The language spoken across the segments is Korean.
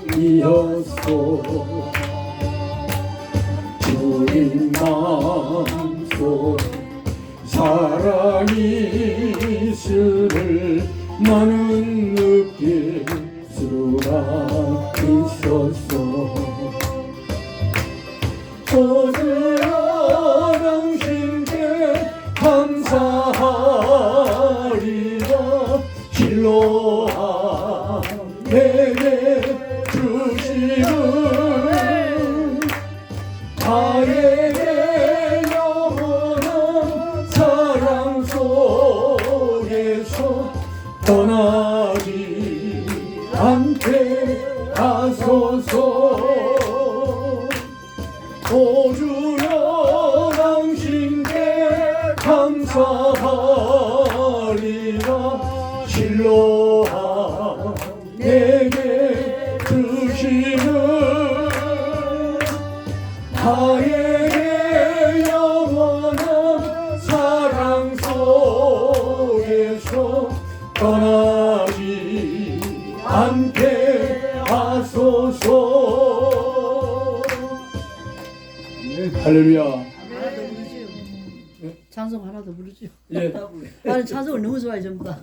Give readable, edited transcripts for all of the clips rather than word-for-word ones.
새벽이었소. 주님 마음속 사랑이 있음을 나는 느낄 수가 있었어. 오늘아 당신께 감사하리라. 실로하 내게 주심을 나에게 영원한 사랑 속에서 떠나지 않게 하소서. 오 주여 당신께 감사하리라. 실로하 내게 주시는 나에게 영원한 사랑 속에서 떠나지 않게 하소서. 할렐루야. 하나 더 부르지요. 찬송 하나 더 부르지요. 예. 나는 찬송을 너무 좋아해 전부 다.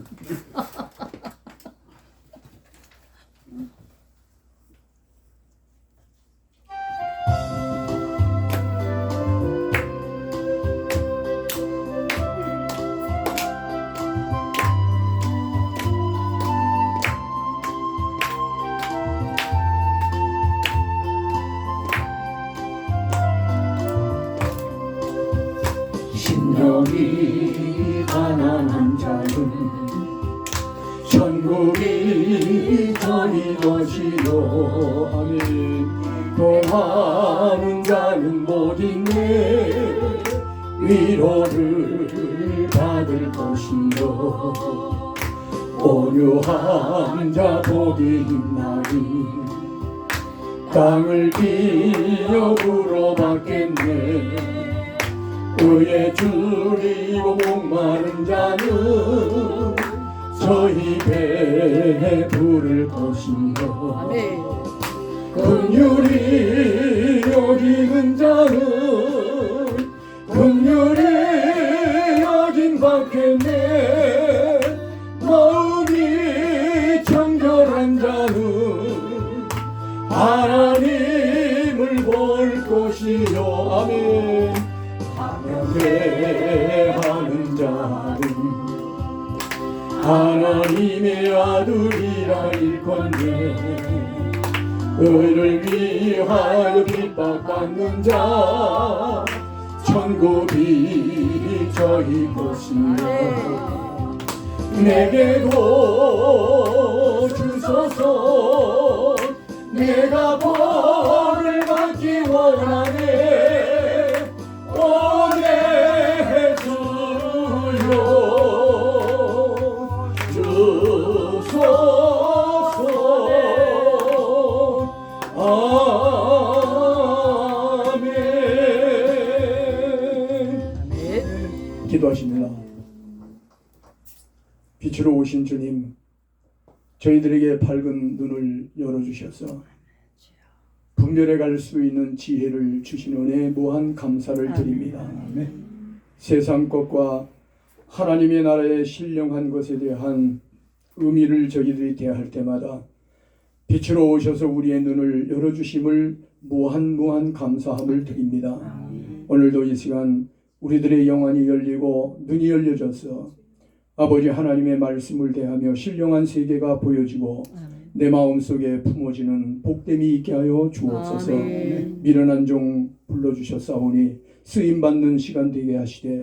심령이 가난한 자는 천국이 저희 것이요. 아멘. 동하는 자는 못 있네. 위로를 받을 것이요. 온유한 자 복이 있나니 땅을 기업으로 받겠네. 그의 줄이고 목마른 자는 저희 배에 부를 것이요. 긍휼히 여기는 자는 긍휼히 여긴 받겠네. 마음이 청결한 자는 하나님을 볼 것이요. 아멘. 하는 자는 하나님의 아들이라 일컫네. 의를 위하여 핍박받는 자 천국이 저희 것이요. 내게도 주소서. 내가 벌을 받기 원하네. 기도하십니다. 빛으로 오신 주님, 저희들에게 밝은 눈을 열어주셔서 분별해 갈 수 있는 지혜를 주신 은혜에 무한 감사를 드립니다. 세상 것과 하나님의 나라에 신령한 것에 대한 의미를 저희들이 대할 때마다 빛으로 오셔서 우리의 눈을 열어주심을 무한 감사함을 드립니다. 오늘도 이 시간 우리들의 영안이 열리고 눈이 열려져서 아버지 하나님의 말씀을 대하며 신령한 세계가 보여지고 내 마음속에 품어지는 복됨이 있게 하여 주옵소서. 미련한 종 불러주셨사오니 쓰임받는 시간 되게 하시되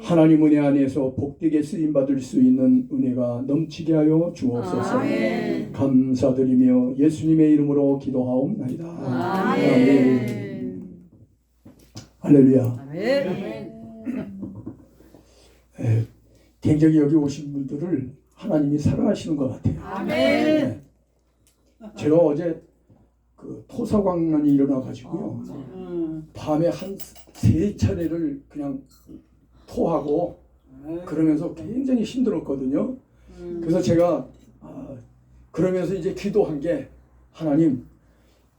하나님 은혜 안에서 복되게 쓰임받을 수 있는 은혜가 넘치게 하여 주옵소서. 감사드리며 예수님의 이름으로 기도하옵나이다. 아멘. 할렐루야. 굉장히 여기 오신 분들을 하나님이 사랑하시는 것 같아요. 아멘. 제가 어제 그 토사광란이 일어나가지고요. 밤에 한 3차례를 그냥 토하고 그러면서 굉장히 힘들었거든요. 그래서 제가 그러면서 이제 기도한 게 하나님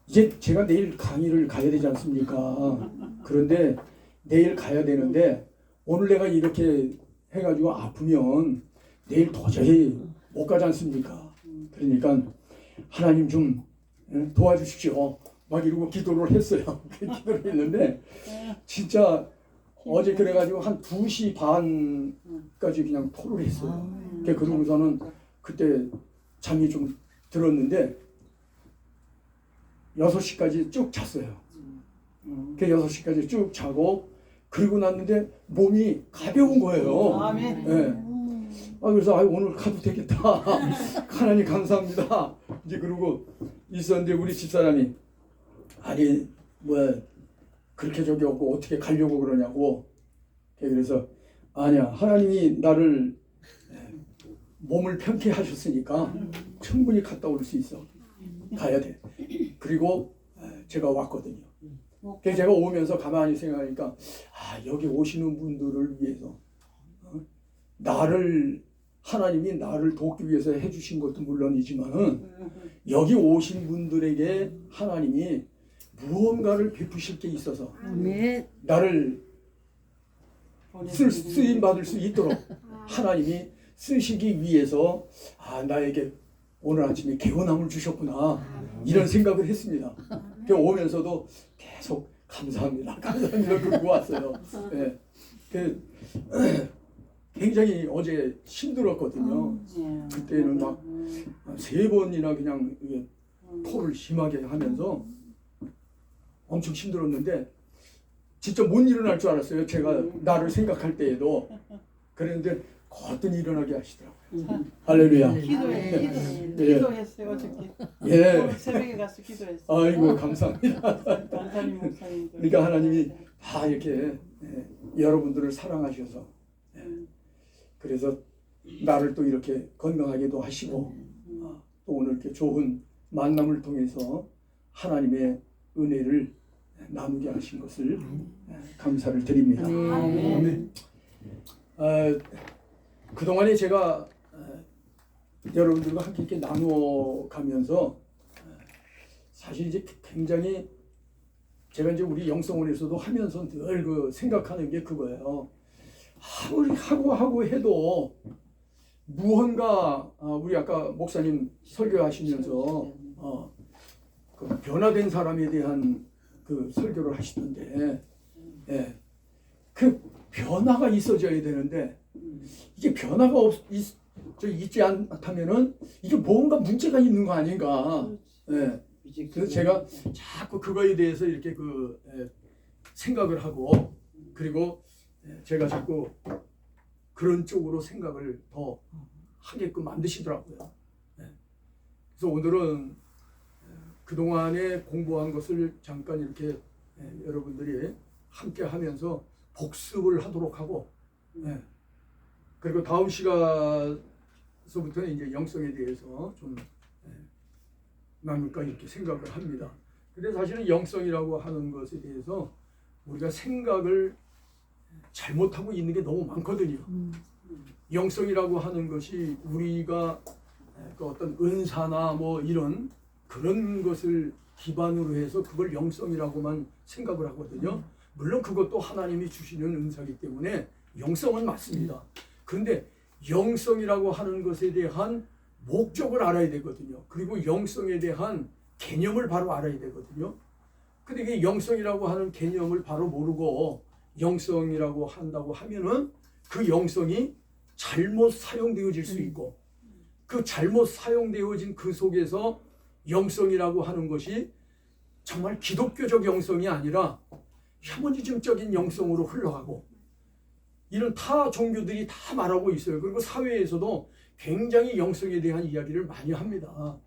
이제 제가 내일 강의를 가야 되지 않습니까? 그런데 내일 가야 되는데 오늘 내가 이렇게 해가지고 아프면 내일 도저히 못 가지 않습니까? 그러니까 하나님 좀 도와주십시오. 막 이러고 기도를 했어요. 기도를 했는데 진짜 어제 그래가지고 한 2시 반까지 그냥 토를 했어요. 그러고서는 그때 잠이 좀 들었는데 6시까지 쭉 잤어요. 6시까지 쭉 자고 그러고 났는데 몸이 가벼운 거예요. 아멘. 네. 그래서 오늘 가도 되겠다. 하나님 감사합니다. 이제 그러고 있었는데 우리 집사람이 아니 뭐 그렇게 저기 없고 어떻게 가려고 그러냐고. 그래서 아니야 하나님이 나를 몸을 편케 하셨으니까 충분히 갔다 올 수 있어. 가야 돼. 그리고 제가 왔거든요. 그래서 제가 오면서 가만히 생각하니까 여기 오시는 분들을 위해서 하나님이 나를 돕기 위해서 해주신 것도 물론이지만은 여기 오신 분들에게 하나님이 무언가를 베푸실 게 있어서 나를 쓰임 받을 수 있도록 하나님이 쓰시기 위해서 나에게 오늘 아침에 개운함을 주셨구나 이런 생각을 했습니다. 오면서도 계속 감사합니다. 그러고 왔어요. 네. 굉장히 어제 힘들었거든요. 그때는 막 3번이나 그냥 토를 심하게 하면서 엄청 힘들었는데 진짜 못 일어날 줄 알았어요. 제가 나를 생각할 때에도. 그랬는데 거뜬히 일어나게 하시더라고요. 할렐루야. 기도했어요 어저께. 예. 새벽에 가서 기도했어요. 아이고 감사합니다. 간사님 목사님들. 그러니까 하나님이 다 이렇게 여러분들을 사랑하셔서 그래서 나를 또 이렇게 건강하게도 하시고 또 오늘 이렇게 좋은 만남을 통해서 하나님의 은혜를 나누게 하신 것을 감사를 드립니다. 아멘. 그동안에 제가 여러분들과 함께 이렇게 나누어가면서 사실 이제 굉장히 제가 이제 우리 영성원에서도 하면서 늘 그 생각하는 게 그거예요. 아무리 하고 해도 무언가 우리 아까 목사님 설교하시면서 그 변화된 사람에 대한 그 설교를 하시던데 그 변화가 있어져야 되는데 이게 변화가 있지 않다면은 이게 뭔가 문제가 있는 거 아닌가. 그래서 제가 자꾸 그거에 대해서 이렇게 생각을 하고 그리고 제가 자꾸 그런 쪽으로 생각을 더 하게끔 만드시더라고요. 그래서 오늘은 그동안에 공부한 것을 잠깐 이렇게 여러분들이 함께 하면서 복습을 하도록 하고 그리고 다음 시간서부터는 이제 영성에 대해서 좀 나눌까 이렇게 생각을 합니다. 근데 사실은 영성이라고 하는 것에 대해서 우리가 생각을 잘못하고 있는 게 너무 많거든요. 영성이라고 하는 것이 우리가 그 어떤 은사나 뭐 이런 그런 것을 기반으로 해서 그걸 영성이라고만 생각을 하거든요. 물론 그것도 하나님이 주시는 은사이기 때문에 영성은 맞습니다. 그런데 영성이라고 하는 것에 대한 목적을 알아야 되거든요. 그리고 영성에 대한 개념을 바로 알아야 되거든요. 근데 이 영성이라고 하는 개념을 바로 모르고 영성이라고 한다고 하면은 그 영성이 잘못 사용되어질 수 있고 그 잘못 사용되어진 그 속에서 영성이라고 하는 것이 정말 기독교적 영성이 아니라 혐오니즘적인 영성으로 흘러가고 이런 타 종교들이 다 말하고 있어요. 그리고 사회에서도 굉장히 영성에 대한 이야기를 많이 합니다.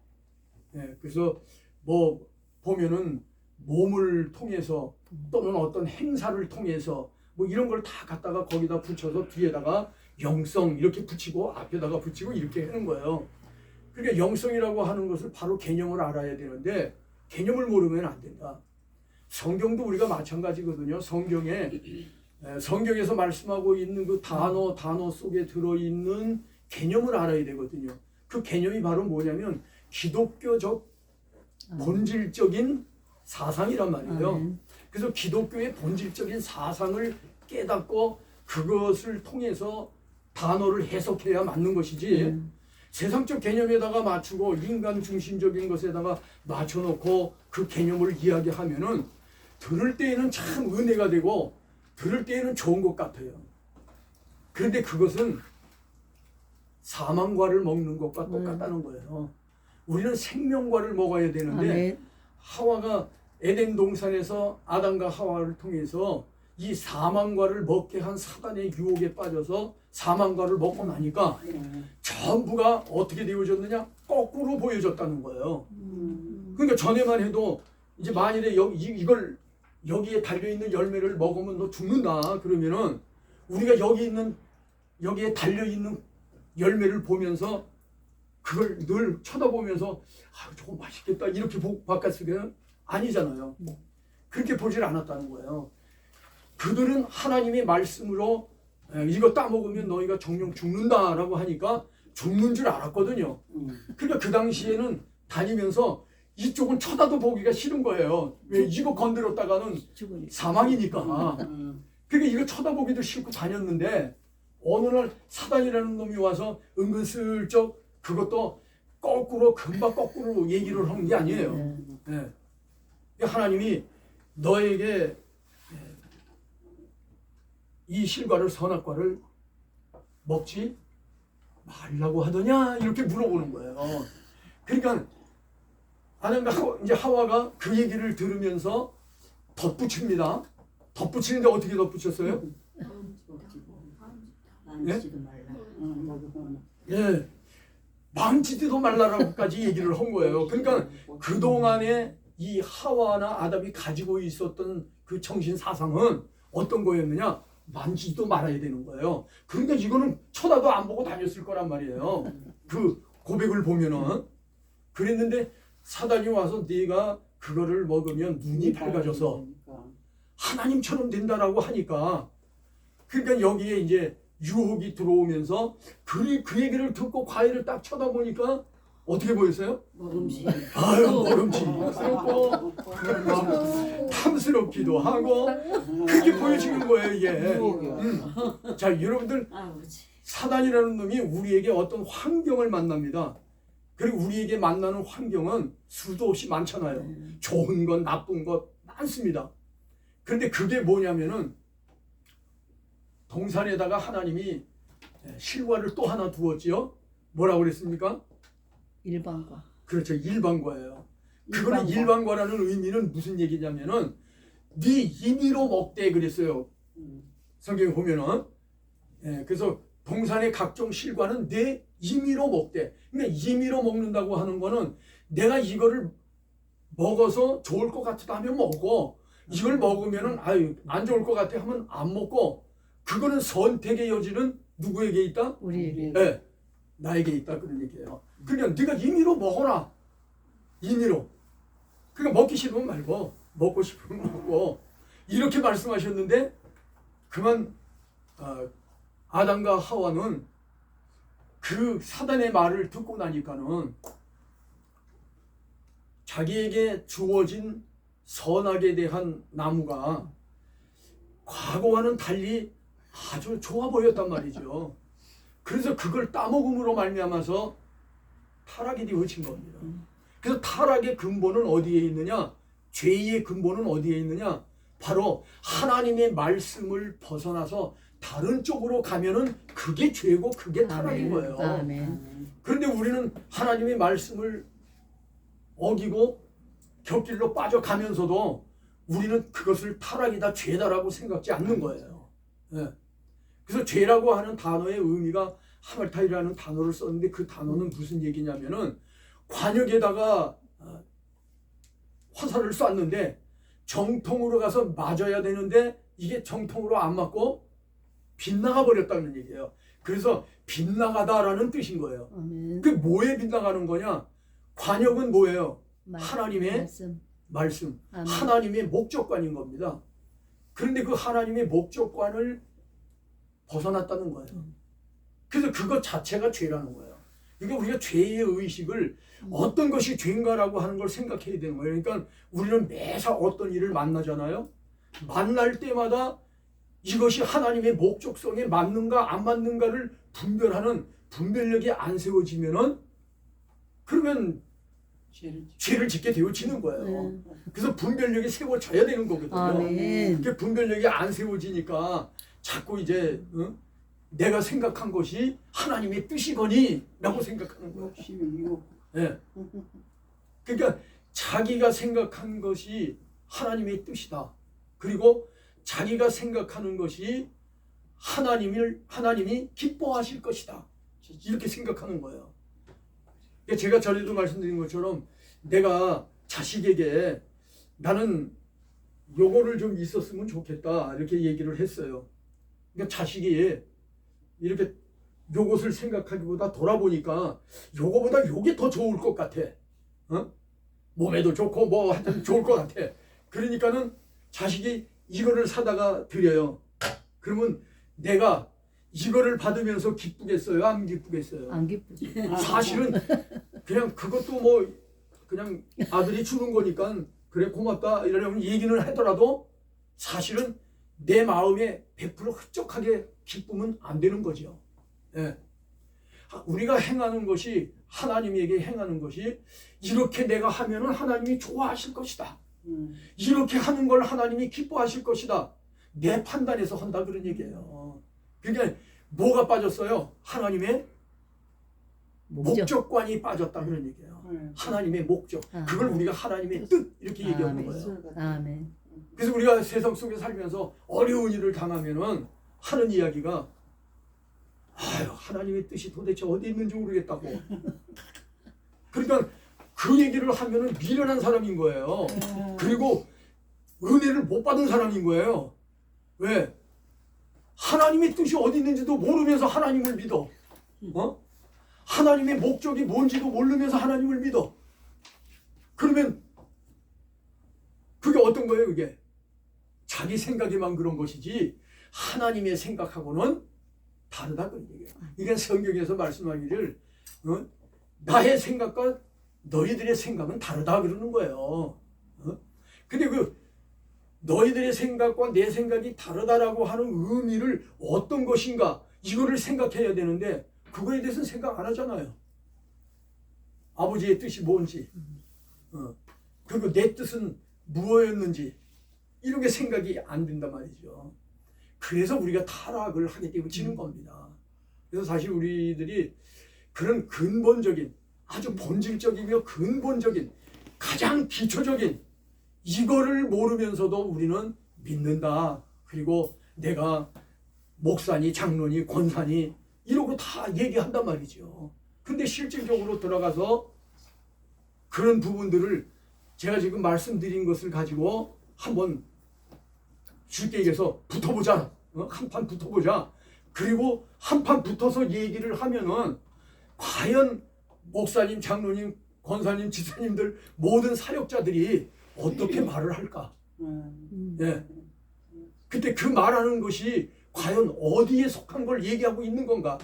그래서 뭐 보면은 몸을 통해서 또는 어떤 행사를 통해서 뭐 이런 걸 다 갖다가 거기다 붙여서 뒤에다가 영성 이렇게 붙이고 앞에다가 붙이고 이렇게 하는 거예요. 그러니까 영성이라고 하는 것을 바로 개념을 알아야 되는데 개념을 모르면 안 된다. 성경도 우리가 마찬가지거든요. 성경에서 말씀하고 있는 그 단어 속에 들어있는 개념을 알아야 되거든요. 그 개념이 바로 뭐냐면 기독교적 본질적인 사상이란 말이에요. 아멘. 그래서 기독교의 본질적인 사상을 깨닫고 그것을 통해서 단어를 해석해야 맞는 것이지 세상적 개념에다가 맞추고 인간 중심적인 것에다가 맞춰놓고 그 개념을 이야기하면은 들을 때에는 참 은혜가 되고 들을 때에는 좋은 것 같아요. 그런데 그것은 사망과를 먹는 것과 똑같다는 거예요. 우리는 생명과를 먹어야 되는데 아멘. 하와가 에덴 동산에서 아담과 하와를 통해서 이 사망과를 먹게 한 사단의 유혹에 빠져서 사망과를 먹고 나니까 전부가 어떻게 되어졌느냐? 거꾸로 보여졌다는 거예요. 그러니까 전에만 해도 이제 만일에 이걸 여기에 달려있는 열매를 먹으면 너 죽는다 그러면은 우리가 여기에 달려있는 열매를 보면서 그걸 늘 쳐다보면서 아 저거 맛있겠다 이렇게 바꿨으면 아니잖아요. 그렇게 보질 않았다는 거예요. 그들은 하나님의 말씀으로 이거 따먹으면 너희가 정령 죽는다라고 하니까 죽는 줄 알았거든요. 그러니까 그 당시에는 다니면서 이쪽은 쳐다도 보기가 싫은 거예요. 왜 이거 건드렸다가는 사망이니까. 그러니까 이거 쳐다보기도 싫고 다녔는데 어느 날 사단이라는 놈이 와서 은근슬쩍 그것도 금방 거꾸로 얘기를 하는 게 아니에요. 네. 하나님이 너에게 이 실과를 선악과를 먹지 말라고 하더냐 이렇게 물어보는 거예요. 그러니까 아담과 이제 하와가 그 얘기를 들으면서 덧붙입니다. 덧붙이는데 어떻게 덧붙였어요? 만지지도 말라. 예, 망치지도 말라라고까지 얘기를 한 거예요. 그러니까 그 동안에 이 하와나 아담이 가지고 있었던 그 정신 사상은 어떤 거였느냐? 만지지도 말아야 되는 거예요. 그러니까 이거는 쳐다도 안 보고 다녔을 거란 말이에요. 그 고백을 보면은 그랬는데 사단이 와서 네가 그거를 먹으면 눈이 밝아져서 하나님처럼 된다라고 하니까 그러니까 여기에 이제 유혹이 들어오면서 그 얘기를 듣고 과일을 딱 쳐다보니까 어떻게 보였어요? 먹음씨. 아유 먹음직스럽고 탐스럽기도 하고 그렇게 보여지는 거예요 이게. 자 여러분들 사단이라는 놈이 우리에게 어떤 환경을 만납니다. 그리고 우리에게 만나는 환경은 수도 없이 많잖아요. 좋은 것 나쁜 것 많습니다. 그런데 그게 뭐냐면은 동산에다가 하나님이 실과를 또 하나 두었지요. 뭐라고 그랬습니까? 일반과. 그렇죠. 일반과예요. 그거는 일반과라는 의미는 무슨 얘기냐면은 네 임의로 먹되 그랬어요. 성경에 보면은 그래서 동산의 각종 실과는 내 임의로 먹되. 그러니까 임의로 먹는다고 하는 거는 내가 이거를 먹어서 좋을 것 같다면 먹고 이걸 먹으면은 아유 안 좋을 것 같아 하면 안 먹고 그거는 선택의 여지는 누구에게 있다? 우리에게. 네, 나에게 있다 그런 얘기예요. 그러니까 네가 임의로 먹어라. 임의로. 그러니까 먹기 싫으면 말고 먹고 싶으면 먹고 이렇게 말씀하셨는데 그만 아담과 하와는 그 사단의 말을 듣고 나니까는 자기에게 주어진 선악에 대한 나무가 과거와는 달리 아주 좋아 보였단 말이죠. 그래서 그걸 따먹음으로 말미암아서 타락이 되어진 겁니다. 그래서 타락의 근본은 어디에 있느냐? 죄의 근본은 어디에 있느냐? 바로 하나님의 말씀을 벗어나서 다른 쪽으로 가면은 그게 죄고 그게 타락인 거예요. 아멘. 그런데 우리는 하나님의 말씀을 어기고 곁길로 빠져가면서도 우리는 그것을 타락이다 죄다라고 생각지 않는 거예요. 네. 그래서 죄라고 하는 단어의 의미가 하말타이라는 단어를 썼는데 그 단어는 무슨 얘기냐면은 관역에다가 화살을 쐈는데 정통으로 가서 맞아야 되는데 이게 정통으로 안 맞고 빗나가 버렸다는 얘기예요. 그래서 빗나가다라는 뜻인 거예요. 아멘. 그 뭐에 빗나가는 거냐? 관역은 뭐예요? 하나님의 말씀. 아멘. 하나님의 목적관인 겁니다. 그런데 그 하나님의 목적관을 벗어났다는 거예요. 그래서 그것 자체가 죄라는 거예요. 그러니까 우리가 죄의 의식을 어떤 것이 죄인가라고 하는 걸 생각해야 되는 거예요. 그러니까 우리는 매사 어떤 일을 만나잖아요. 만날 때마다 이것이 하나님의 목적성에 맞는가 안 맞는가를 분별하는 분별력이 안 세워지면은 그러면 죄를 짓게 되어지는 거예요. 네. 그래서 분별력이 세워져야 되는 거거든요. 아멘. 그게 분별력이 안 세워지니까 자꾸 이제 내가 생각한 것이 하나님의 뜻이거니라고 생각하는 거예요. 욕심이 이거. 예. 그러니까 자기가 생각한 것이 하나님의 뜻이다. 그리고 자기가 생각하는 것이 하나님이 기뻐하실 것이다. 이렇게 생각하는 거예요. 그러니까 제가 전에도 말씀드린 것처럼 내가 자식에게 나는 요거를 좀 있었으면 좋겠다 이렇게 얘기를 했어요. 그러니까 자식이 이렇게 요것을 생각하기보다 돌아보니까 요거보다 요게 더 좋을 것 같아. 몸에도 좋고 뭐 하여튼 좋을 것 같아. 그러니까는 자식이 이거를 사다가 드려요. 그러면 내가 이거를 받으면서 기쁘겠어요? 안 기쁘겠어요? 안 기쁘지. 사실은 그냥 그것도 뭐 그냥 아들이 주는 거니까 그래 고맙다 이러려면 얘기는 하더라도 사실은 내 마음에 100% 흡족하게 기쁘면 안 되는 거죠. 예. 우리가 행하는 것이 하나님에게 행하는 것이 이렇게 내가 하면은 하나님이 좋아하실 것이다. 이렇게 하는 걸 하나님이 기뻐하실 것이다. 내 판단에서 한다 그런 얘기예요. 그러니까 뭐가 빠졌어요? 하나님의 목적관이 빠졌다 그런 얘기예요. 하나님의 목적. 그걸 우리가 하나님의 뜻 이렇게 얘기하는 거예요. 아멘. 그래서 우리가 세상 속에 살면서 어려운 일을 당하면은 하는 이야기가 아유 하나님의 뜻이 도대체 어디 있는지 모르겠다고. 그러니까 그 얘기를 하면은 미련한 사람인 거예요. 그리고 은혜를 못 받은 사람인 거예요. 왜? 하나님의 뜻이 어디 있는지도 모르면서 하나님을 믿어. 하나님의 목적이 뭔지도 모르면서 하나님을 믿어. 그러면 그게 어떤 거예요? 그게 자기 생각에만 그런 것이지 하나님의 생각하고는 다르다 그런 얘기예요. 이게 성경에서 말씀하기를 나의 생각과 너희들의 생각은 다르다 그러는 거예요. 근데 그 너희들의 생각과 내 생각이 다르다라고 하는 의미를 어떤 것인가 이거를 생각해야 되는데 그거에 대해서는 생각 안 하잖아요. 아버지의 뜻이 뭔지 그리고 내 뜻은 무엇이었는지 이런 게 생각이 안 된단 말이죠. 그래서 우리가 타락을 하게 되어지는 겁니다. 그래서 사실 우리들이 그런 근본적인 아주 본질적이며 근본적인 가장 기초적인 이거를 모르면서도 우리는 믿는다. 그리고 내가 목사니 장로니 권사니 이러고 다 얘기한단 말이죠. 근데 실질적으로 들어가서 그런 부분들을 제가 지금 말씀드린 것을 가지고 한번 쉽게 얘기해서 붙어보자. 한판 붙어보자. 그리고 한판 붙어서 얘기를 하면은 과연 목사님, 장로님, 권사님, 지사님들 모든 사역자들이 어떻게 말을 할까? 예. 그때 그 말하는 것이 과연 어디에 속한 걸 얘기하고 있는 건가?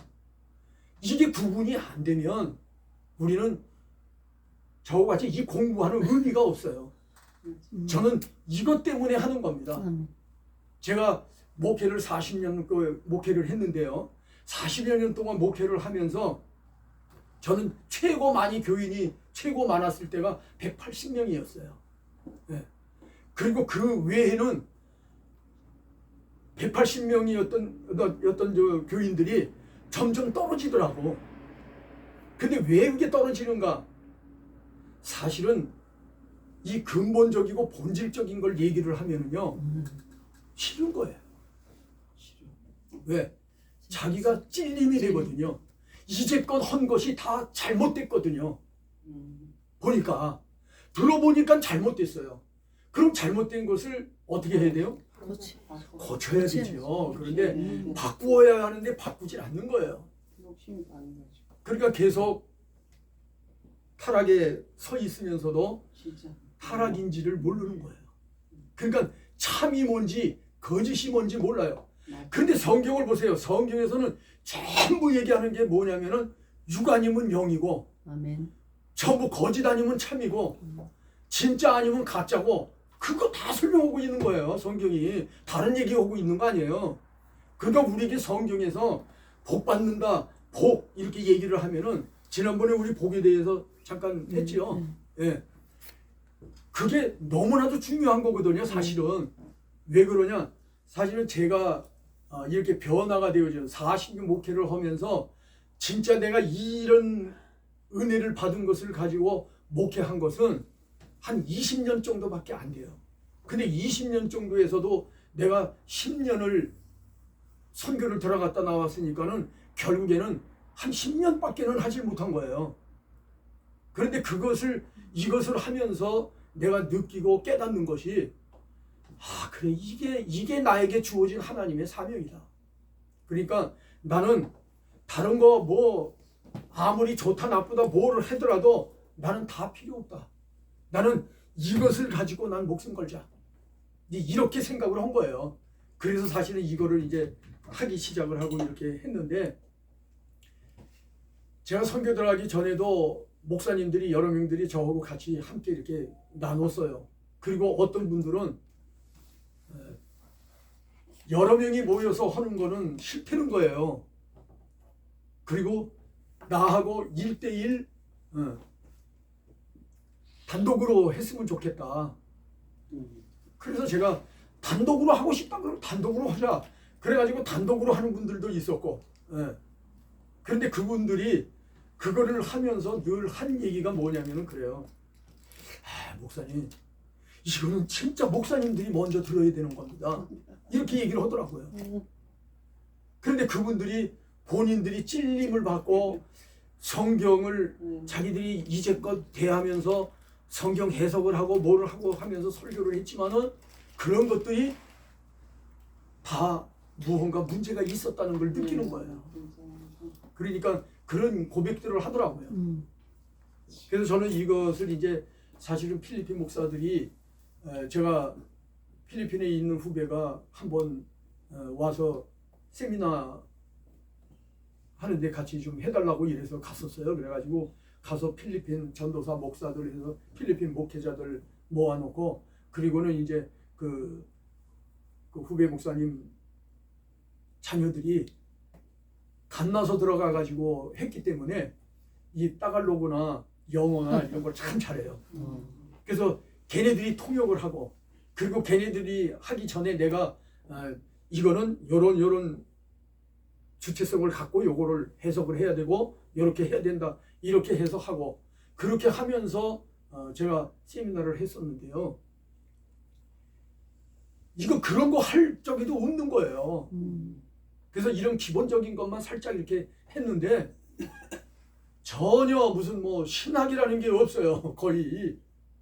이게 구분이 안 되면 우리는 저와 같이 이 공부하는 의미가 없어요. 저는 이것 때문에 하는 겁니다. 제가 목회를 40년 목회를 했는데요. 40여 년 동안 목회를 하면서 저는 최고 많이 교인이 최고 많았을 때가 180명이었어요. 네. 그리고 그 외에는 180명이었던 저 교인들이 점점 떨어지더라고. 근데 왜 그게 떨어지는가? 사실은 이 근본적이고 본질적인 걸 얘기를 하면은요 싫은 거예요. 왜? 자기가 찔림이 되거든요. 이제껏 한 것이 다 잘못됐거든요. 보니까 들어보니까 잘못됐어요. 그럼 잘못된 것을 어떻게 해야 돼요? 그렇지. 고쳐야 되죠. 그런데 바꾸어야 하는데 바꾸질 않는 거예요. 욕심이 많은 거죠. 그러니까 계속 타락에 서 있으면서도 진짜. 타락인지를 모르는 거예요. 그러니까 참이 뭔지 거짓이 뭔지 몰라요. 근데 성경을 보세요. 성경에서는 전부 얘기하는 게 뭐냐면은 육아님은 영이고 아멘. 전부 거짓 아니면 참이고 진짜 아니면 가짜고 그거 다 설명하고 있는 거예요. 성경이 다른 얘기하고 있는 거 아니에요. 그러니까 우리에게 성경에서 복 받는다, 복 이렇게 얘기를 하면은 지난번에 우리 복에 대해서 잠깐 했지요. 예, 그게 너무나도 중요한 거거든요. 사실은 왜 그러냐? 사실은 제가 이렇게 변화가 되어진 40년 목회를 하면서 진짜 내가 이런 은혜를 받은 것을 가지고 목회한 것은 한 20년 정도밖에 안 돼요. 근데 20년 정도에서도 내가 10년을 선교를 들어갔다 나왔으니까는 결국에는 한 10년밖에는 하지 못한 거예요. 그런데 이것을 하면서 내가 느끼고 깨닫는 것이 그래 이게 나에게 주어진 하나님의 사명이다. 그러니까 나는 다른 거 뭐 아무리 좋다 나쁘다 뭐를 하더라도 나는 다 필요 없다. 나는 이것을 가지고 난 목숨 걸자. 이렇게 생각을 한 거예요. 그래서 사실은 이거를 이제 하기 시작을 하고 이렇게 했는데 제가 선교 들어가기 전에도 목사님들이 여러 명들이 저하고 같이 함께 이렇게 나눴어요. 그리고 어떤 분들은 여러 명이 모여서 하는 거는 실패는 거예요. 그리고 나하고 1대1 단독으로 했으면 좋겠다. 그래서 제가 단독으로 하고 싶다 그러면 단독으로 하자. 그래가지고 단독으로 하는 분들도 있었고 그런데 그분들이 그거를 하면서 늘 한 얘기가 뭐냐면은 그래요. 목사님 이거는 진짜 목사님들이 먼저 들어야 되는 겁니다. 이렇게 얘기를 하더라고요. 그런데 그분들이 본인들이 찔림을 받고 성경을 자기들이 이제껏 대하면서 성경 해석을 하고 뭐를 하고 하면서 설교를 했지만은 그런 것들이 다 무언가 문제가 있었다는 걸 느끼는 거예요. 그러니까 그런 고백들을 하더라고요. 그래서 저는 이것을 이제 사실은 필리핀 목사들이 제가 필리핀에 있는 후배가 한번 와서 세미나 하는데 같이 좀 해달라고 이래서 갔었어요. 그래가지고 가서 필리핀 전도사 목사들 해서 필리핀 목회자들 모아놓고 그리고는 이제 그 후배 목사님 자녀들이 갓나서 들어가가지고 했기 때문에 이 따갈로그나 영어나 이런 걸 참 잘해요. 그래서 걔네들이 통역을 하고 그리고 걔네들이 하기 전에 내가 이거는 요런 주체성을 갖고 요거를 해석을 해야 되고 이렇게 해야 된다 이렇게 해서 하고 그렇게 하면서 제가 세미나를 했었는데요. 이거 그런 거 할 적에도 없는 거예요. 그래서 이런 기본적인 것만 살짝 이렇게 했는데 전혀 무슨 뭐 신학이라는 게 없어요. 거의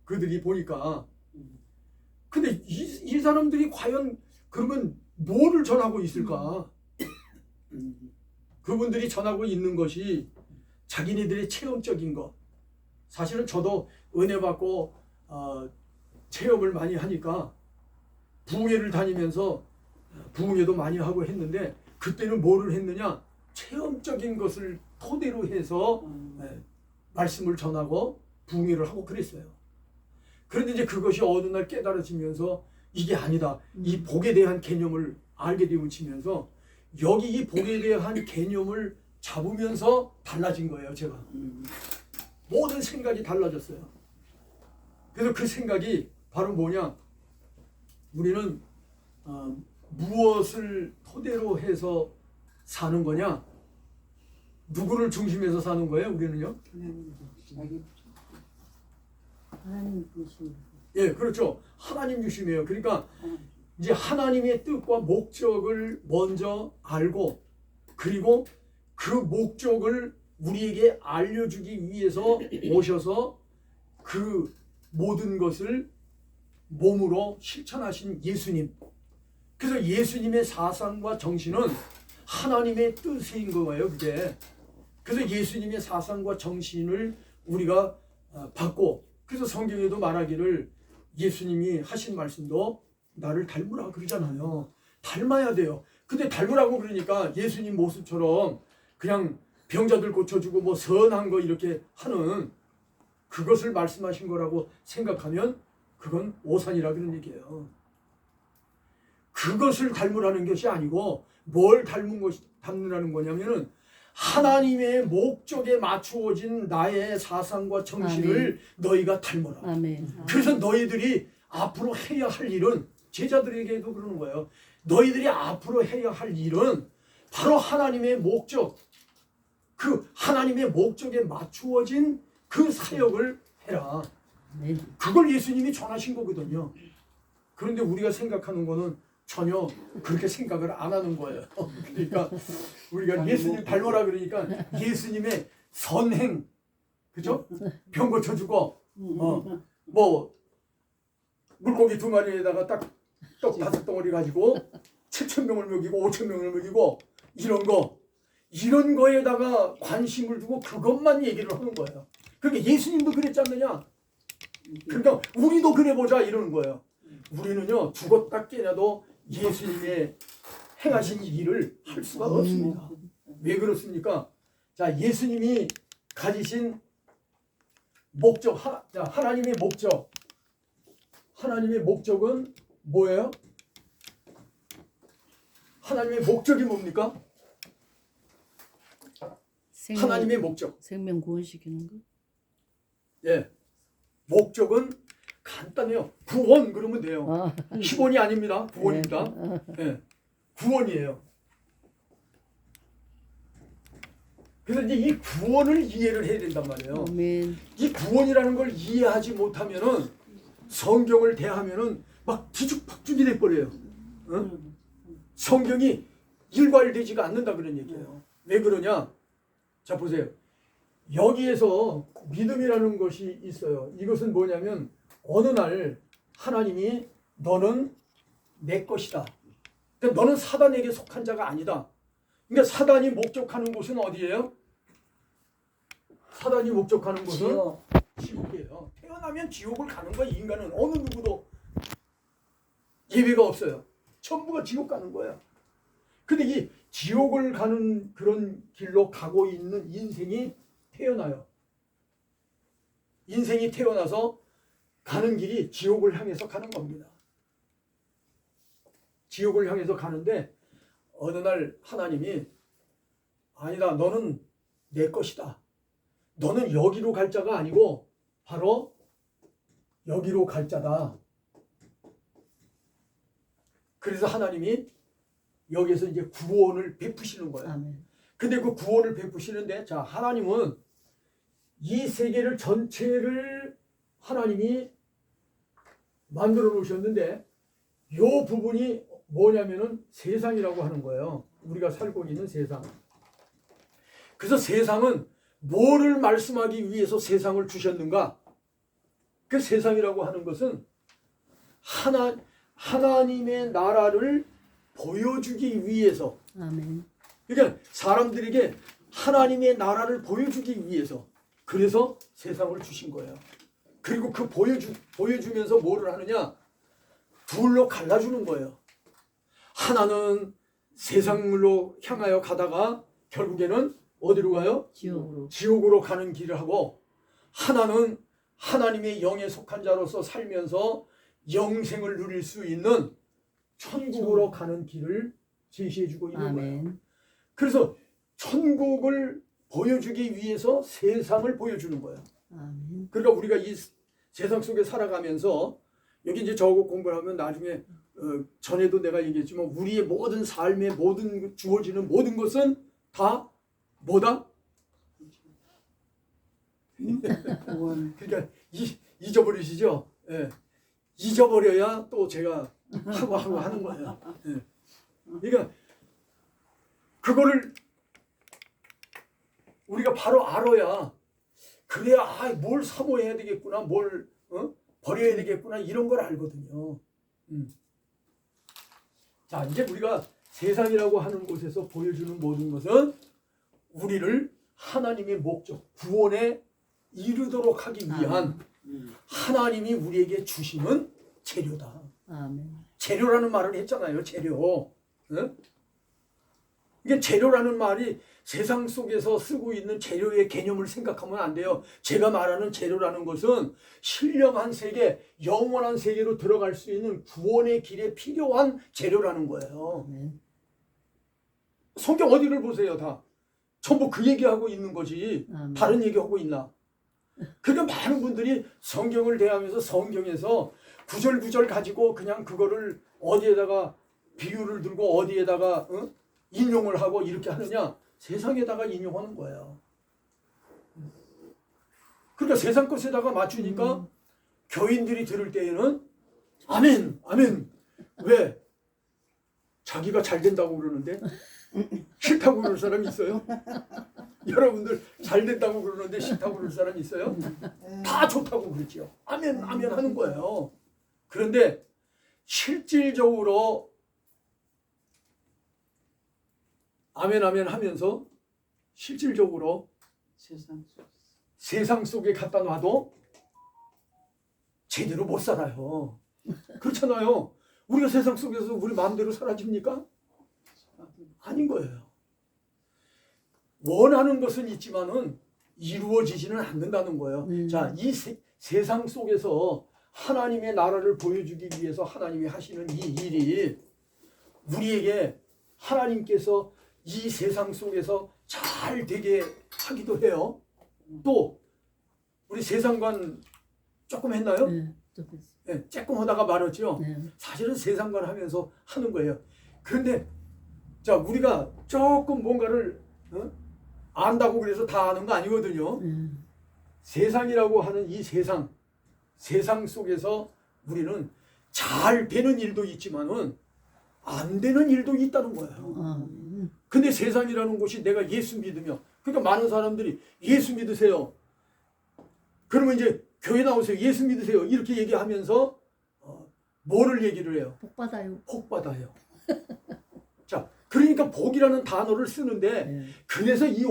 그들이 보니까. 근데 이 사람들이 과연 그러면 뭐를 전하고 있을까? 그분들이 전하고 있는 것이 자기네들의 체험적인 것. 사실은 저도 은혜 받고 체험을 많이 하니까 부흥회를 다니면서 부흥회도 많이 하고 했는데 그때는 뭐를 했느냐? 체험적인 것을 토대로 해서 말씀을 전하고 부흥회를 하고 그랬어요. 그런데 이제 그것이 어느 날 깨달아지면서 이게 아니다. 이 복에 대한 개념을 알게 되면서 여기 이 복에 대한 개념을 잡으면서 달라진 거예요. 제가 모든 생각이 달라졌어요. 그래서 그 생각이 바로 뭐냐? 우리는 무엇을 토대로 해서 사는 거냐? 누구를 중심해서 사는 거예요? 우리는요? 하나님 주신. 예, 그렇죠. 하나님 중심이에요. 그러니까 이제 하나님의 뜻과 목적을 먼저 알고 그리고 그 목적을 우리에게 알려주기 위해서 오셔서 그 모든 것을 몸으로 실천하신 예수님. 그래서 예수님의 사상과 정신은 하나님의 뜻인 거예요. 그게. 그래서 예수님의 사상과 정신을 우리가 받고 그래서 성경에도 말하기를 예수님이 하신 말씀도 나를 닮으라 그러잖아요. 닮아야 돼요. 근데 닮으라고 그러니까 예수님 모습처럼 그냥 병자들 고쳐주고 뭐 선한 거 이렇게 하는 그것을 말씀하신 거라고 생각하면 그건 오산이라 그런 얘기예요. 그것을 닮으라는 것이 아니고 뭘 닮으라는 거냐면은 하나님의 목적에 맞추어진 나의 사상과 정신을 너희가 닮아라. 아멘. 그래서 너희들이 앞으로 해야 할 일은 제자들에게도 그러는 거예요. 너희들이 앞으로 해야 할 일은 바로 하나님의 목적, 그 하나님의 목적에 맞추어진 그 사역을 해라. 네. 그걸 예수님이 전하신 거거든요. 그런데 우리가 생각하는 거는 전혀 그렇게 생각을 안 하는 거예요. 그러니까 우리가 예수님 닮아라 그러니까 예수님의 선행, 그죠? 병 고쳐주고, 뭐 물고기 2마리에다가 딱 떡 5덩어리 가지고 7,000명을 먹이고 5,000명을 먹이고 이런 거에다가 관심을 두고 그것만 얘기를 하는 거예요. 그러니까 예수님도 그랬지 않느냐? 그러니까 우리도 그래 보자 이러는 거예요. 우리는요 죽었다 깨나도 예수님의 행하신 일을 할 수가 없습니다. 왜 그렇습니까? 자, 예수님이 가지신 목적, 하나님의 목적. 하나님의 목적은 뭐예요? 하나님의 목적이 뭡니까? 하나님의 목적. 생명 구원시키는 거. 예. 목적은 간단해요. 구원 그러면 돼요. 희원이 아닙니다. 구원입니다. 예. 구원이에요. 그래서 이제 이 구원을 이해를 해야 된단 말이에요. 아멘. 이 구원이라는 걸 이해하지 못하면은 성경을 대하면은 막 뒤죽박죽이 돼버려요. 성경이 일괄되지가 않는다 그런 얘기예요. 왜 그러냐? 자 보세요. 여기에서 믿음이라는 것이 있어요. 이것은 뭐냐면 어느 날 하나님이 너는 내 것이다. 그러니까 너는 사단에게 속한 자가 아니다. 그러니까 사단이 목적하는 곳은 어디예요? 사단이 목적하는 곳은 지옥이에요. 태어나면 지옥을 가는 거야. 인간은 어느 누구도 예외가 없어요. 전부가 지옥 가는 거야. 근데 이 지옥을 가는 그런 길로 가고 있는 인생이 태어나요. 인생이 태어나서 가는 길이 지옥을 향해서 가는 겁니다. 지옥을 향해서 가는데 어느 날 하나님이 아니다. 너는 내 것이다. 너는 여기로 갈 자가 아니고 바로 여기로 갈 자다. 그래서 하나님이 여기에서 이제 구원을 베푸시는 거예요. 아멘. 근데 그 구원을 베푸시는데 자 하나님은 이 세계를 전체를 하나님이 만들어 놓으셨는데 요 부분이 뭐냐면은 세상이라고 하는 거예요. 우리가 살고 있는 세상. 그래서 세상은 뭐를 말씀하기 위해서 세상을 주셨는가? 그 세상이라고 하는 것은 하나님의 나라를 보여주기 위해서. 아멘. 그러니까 사람들에게 하나님의 나라를 보여주기 위해서 그래서 세상을 주신 거예요. 그리고 그 보여주면서 뭐를 하느냐? 둘로 갈라주는 거예요. 하나는 세상으로 향하여 가다가 결국에는 어디로 가요? 지옥으로. 지옥으로 가는 길을 하고 하나는 하나님의 영에 속한 자로서 살면서 영생을 누릴 수 있는 천국으로 가는 길을 제시해주고 있는 거예요. 아멘. 그래서 천국을 보여주기 위해서 세상을 보여주는 거예요. 아멘. 그러니까 우리가 이 세상 속에 살아가면서 여기 이제 저거 공부를 하면 나중에 전에도 내가 얘기했지만 우리의 모든 삶에 모든 주어지는 모든 것은 다 뭐다? 그러니까 잊어버리시죠? 예. 잊어버려야 또 제가 하고 하는 거예요. 예. 그러니까 그거를 우리가 바로 알아야 그래야 뭘 사모해야 되겠구나, 뭘 버려야 되겠구나 이런 걸 알거든요. 자 이제 우리가 세상이라고 하는 곳에서 보여주는 모든 것은 우리를 하나님의 목적, 구원에 이르도록 하기 위한 하나님이 우리에게 주시는 재료다. 아멘. 재료라는 말을 했잖아요. 재료. 응? 이게 재료라는 말이 세상 속에서 쓰고 있는 재료의 개념을 생각하면 안 돼요. 제가 말하는 재료라는 것은 신령한 세계, 영원한 세계로 들어갈 수 있는 구원의 길에 필요한 재료라는 거예요. 네. 성경 어디를 보세요, 다. 전부 그 얘기하고 있는 거지. 아멘. 다른 얘기하고 있나? 그러니까 많은 분들이 성경을 대하면서 성경에서 구절구절 가지고 그냥 그거를 어디에다가 비유를 들고 어디에다가 인용을 하고 이렇게 하느냐? 세상에다가 인용하는 거예요. 그러니까 세상 것에다가 맞추니까 교인들이 들을 때에는 아멘, 아멘. 왜? 자기가 잘 된다고 그러는데 싫다고 그럴 사람 있어요? 여러분들 잘 된다고 그러는데 싫다고 그럴 사람 있어요? 다 좋다고 그러지요. 아멘, 아멘 하는 거예요. 그런데 실질적으로 아멘, 아멘 하면서 실질적으로 세상 속에 갖다 놔도 제대로 못 살아요. 그렇잖아요. 우리가 세상 속에서 우리 마음대로 사라집니까? 아닌 거예요. 원하는 것은 있지만은 이루어지지는 않는다는 거예요. 자, 이 세상 속에서 하나님의 나라를 보여주기 위해서 하나님이 하시는 이 일이 우리에게 하나님께서 이 세상 속에서 잘 되게 하기도 해요. 또 우리 세상관 조금 했나요? 네, 또 그랬어요. 네, 조금 하다가 말았죠. 네. 사실은 세상관 하면서 하는 거예요. 그런데 자, 우리가 조금 뭔가를 안다고 그래서 다 아는 거 아니거든요. 세상이라고 하는 이 세상 속에서 우리는 잘 되는 일도 있지만은 안 되는 일도 있다는 거예요. 근데 세상이라는 곳이 내가 예수 믿으며, 그러니까 많은 사람들이 예수 믿으세요. 그러면 이제 교회 나오세요. 예수 믿으세요. 이렇게 얘기하면서 뭐를 얘기를 해요? 복 받아요. 복 받아요. 자, 그러니까 복이라는 단어를 쓰는데 네. 그래서 이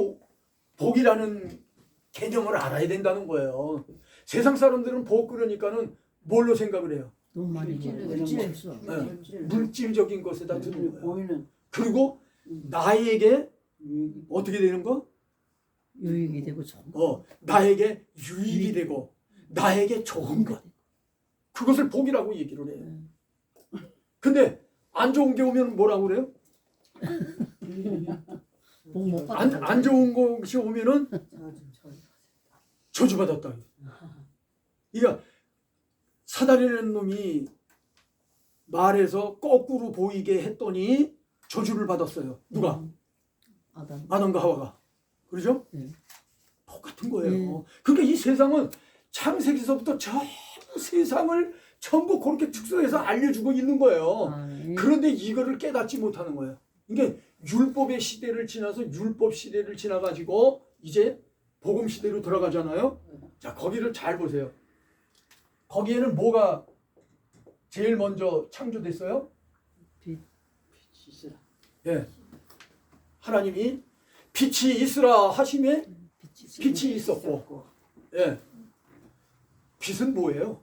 복이라는 개념을 알아야 된다는 거예요. 세상 사람들은 복 그러니까는 뭘로 생각을 해요? 너무 많이 물질에서. 네. 물질적인 것에다 두는 거예요. 보이는 그리고 나에게 어떻게 되는 거? 유익이 되고 좋은 나에게 유익이 되고 나에게 좋은 것. 그것을 복이라고 얘기를 해요. 근데 안 좋은 게 오면 뭐라고 그래요? 복못 받아. 안 좋은 것이 오면은 저주받았다. 그러니까 사단이라는 놈이 말해서 거꾸로 보이게 했더니 저주를 받았어요. 누가? 아담과 하와가. 그러죠? 똑같은 거예요. 그러니까 이 세상은 창세기서부터 전부 세상을 전부 그렇게 축소해서 알려주고 있는 거예요. 그런데 이거를 깨닫지 못하는 거예요. 이게 율법의 시대를 지나서 율법 시대를 지나가지고 이제 복음 시대로 들어가잖아요. 자, 거기를 잘 보세요. 거기에는 뭐가 제일 먼저 창조됐어요? 예. 하나님이 빛이 있으라 하심에 빛이 있었고, 예. 빛은 뭐예요?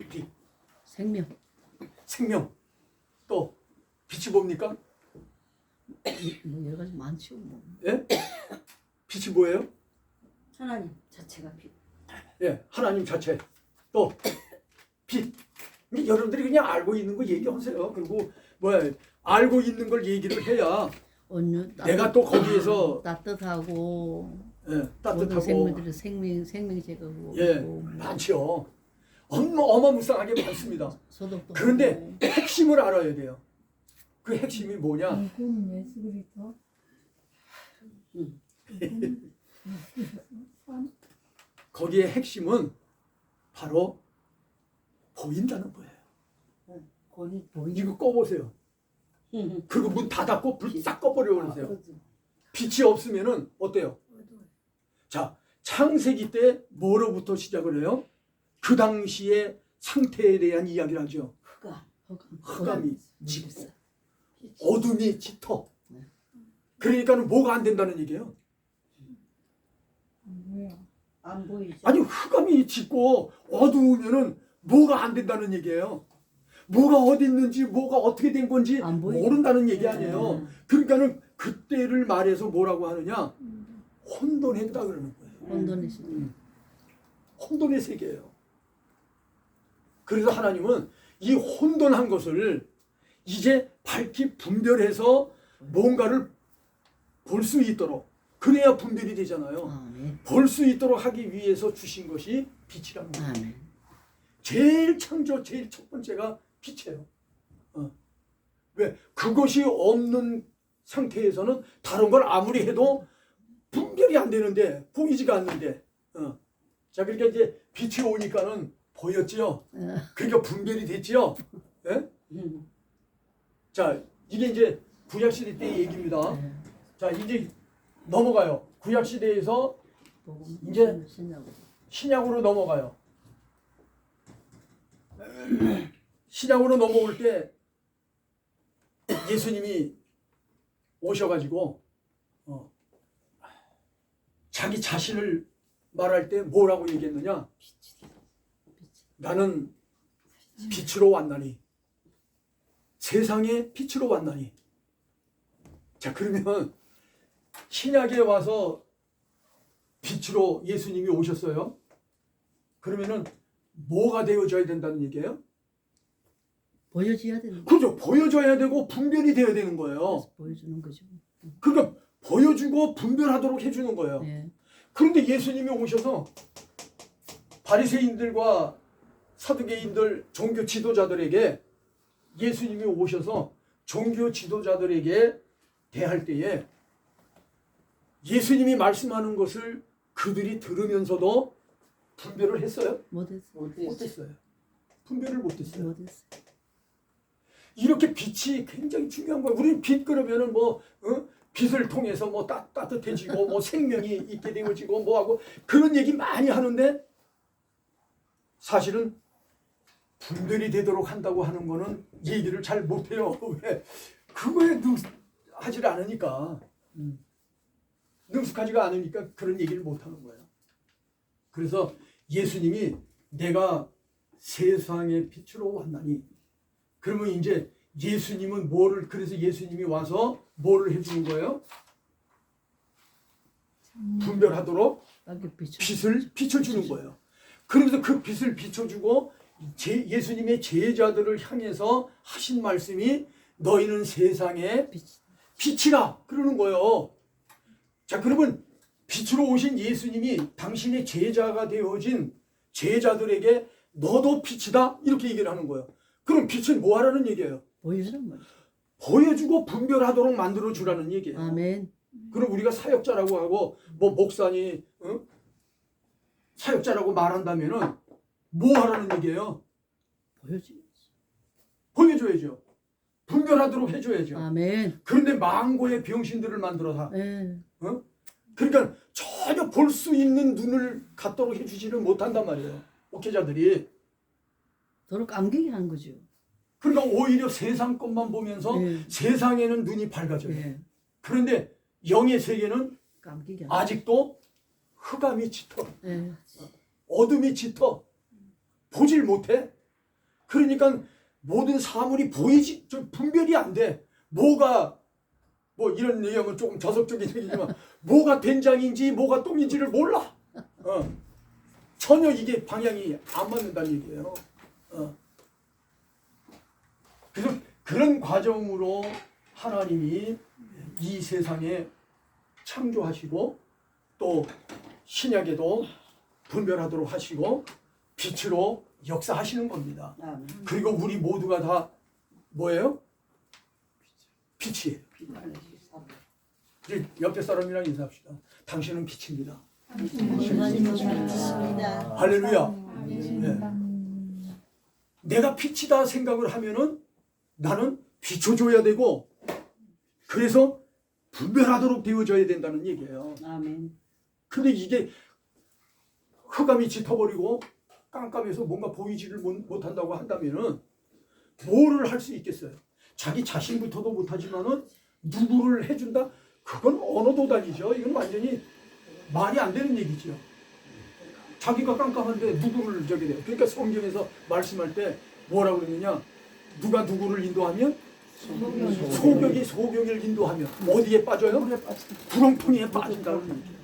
빛. 생명. 또 빛이 뭡니까? 뭐 여러 가지 많죠. 뭐. 예? 빛이 뭐예요? 하나님 자체가 빛. 예, 하나님 자체. 또 빛. 여러분들이 그냥 알고 있는 거 얘기하세요. 그리고 알고 있는 걸 얘기를 해야 내가 또 거기에서 따뜻하고 예, 모든 따뜻하고 생물들의 생명제거고 예, 많죠. 어마무쌍하게 많습니다. 소독도 그런데 핵심을 알아야 돼요. 그 핵심이 뭐냐? 거기에 핵심은 바로 보인다는 거예요. 이거 꺼보세요. 그리고 문 닫았고 불 싹 꺼버려 버리세요. 빛이 없으면은 어때요? 자, 창세기 때 뭐로부터 시작을 해요? 그 당시의 상태에 대한 이야기를 하죠. 흑암이 짙고 어둠이 짙어. 그러니까는 뭐가 안 된다는 얘기예요? 안 보이죠. 아니, 흑암이 짙고 어두우면은 뭐가 안 된다는 얘기예요. 뭐가 어디 있는지 뭐가 어떻게 된 건지 안 보이죠. 모른다는 얘기 아니에요. 그러니까는 그때를 말해서 뭐라고 하느냐? 혼돈했다 그러는 거예요. 혼돈의 시대. 혼돈의 세계예요. 그래서 하나님은 이 혼돈한 것을 이제 밝히 분별해서 뭔가를 볼 수 있도록, 그래야 분별이 되잖아요. 아멘. 볼 수 있도록 하기 위해서 주신 것이 빛이란 말이에요. 아멘. 제일 첫 번째가 빛이에요. 왜? 그것이 없는 상태에서는 다른 걸 아무리 해도 분별이 안 되는데, 보이지가 않는데. 자, 그러니까 이제 빛이 오니까는 보였지요. 그러니까 분별이 됐지요. 예? 자, 이게 이제 구약시대 때 얘기입니다. 네. 자, 이제 넘어가요. 구약시대에서 복음 이제 신약으로. 신약으로 넘어가요. 신약으로 넘어올 때 예수님이 오셔가지고 자기 자신을 말할 때 뭐라고 얘기했느냐? 나는 빛으로 왔나니, 세상의 빛으로 왔나니. 자, 그러면 신약에 와서 빛으로 예수님이 오셨어요. 그러면은 뭐가 되어져야 된다는 얘기예요? 보여줘야 되는 거. 그죠? 보여줘야 되고 분별이 되어야 되는 거예요. 그래서 보여주는 거죠. 그러니까 보여주고 분별하도록 해주는 거예요. 네. 그런데 예수님이 오셔서 바리새인들과 사두개인들, 종교 지도자들에게, 예수님이 오셔서 종교 지도자들에게 대할 때에 예수님이 말씀하는 것을 그들이 들으면서도 분별을 했어요? 못했어. 못했어요. 분별을 못했어요. 못했어. 이렇게 빛이 굉장히 중요한 거예요. 우리는 빛 그러면은 빛을 통해서 뭐 따뜻해지고 뭐 생명이 있게 되어지고 뭐하고 그런 얘기 많이 하는데, 사실은 분별이 되도록 한다고 하는 거는 얘기를 잘 못해요. 왜? 그거에 능숙하지 않으니까. 능숙하지가 않으니까 그런 얘기를 못하는 거예요. 그래서 예수님이 내가 세상의 빛으로 왔나니, 그러면 이제 예수님은 그래서 예수님이 와서 뭐를 해주는 거예요? 분별하도록 빛을 비춰주는 거예요. 그러면서 그 빛을 비춰주고 예수님의 제자들을 향해서 하신 말씀이 너희는 세상의 빛이라 그러는 거예요. 자, 그러면 빛으로 오신 예수님이 당신의 제자가 되어진 제자들에게 너도 빛이다 이렇게 얘기를 하는 거예요. 그럼 빛은 뭐 하라는 얘기예요? 보여주는 거죠. 보여주고 분별하도록 만들어 주라는 얘기예요. 아멘. 그럼 우리가 사역자라고 하고 뭐 목사니 사역자라고 말한다면은 뭐 하라는 얘기예요? 보여줘야죠. 분별하도록 해줘야죠. 아멘. 그런데 망고의 병신들을 만들어서 네. 그러니까 전혀 볼 수 있는 눈을 갖도록 해주지를 못한단 말이에요. 목회자들이. 도로 감기게 하는 거죠. 그러니까 오히려 세상 것만 보면서 네. 세상에는 눈이 밝아져요. 네. 그런데 영의 세계는 감기게 하는 아직도 흑암이 짙어. 네. 어둠이 짙어. 보질 못해. 그러니까 모든 사물이 분별이 안 돼. 뭐가 뭐 이런 얘기하면 조금 저속적인 얘기지만 뭐가 된장인지 뭐가 똥인지를 몰라. 전혀 이게 방향이 안 맞는다는 얘기예요. 그래서 그런 과정으로 하나님이 이 세상에 창조하시고 또 신약에도 분별하도록 하시고 빛으로 역사하시는 겁니다. 그리고 우리 모두가 다 뭐예요? 빛이에요. 이제 옆에 사람이랑 인사합시다. 당신은 빛입니다. 할렐루야. 네. 내가 빛이다 생각을 하면은 나는 비춰줘야 되고, 그래서 분별하도록 되어져야 된다는 얘기예요. 아멘. 근데 이게 흑암이 짙어버리고 깜깜해서 뭔가 보이지를 못한다고 한다면은 뭐를 할 수 있겠어요? 자기 자신부터도 못하지만은 누구를 해준다? 그건 언어 도단이죠. 이건 완전히 말이 안 되는 얘기죠. 자기가 깜깜한데 누구를 저게 돼요. 그러니까 성경에서 말씀할 때 뭐라고 그러느냐? 누가 누구를 인도하면 소경이 소경을 인도하면 어디에 빠져요? 물에 빠져. 구렁텅이에 빠진다는 얘기예요.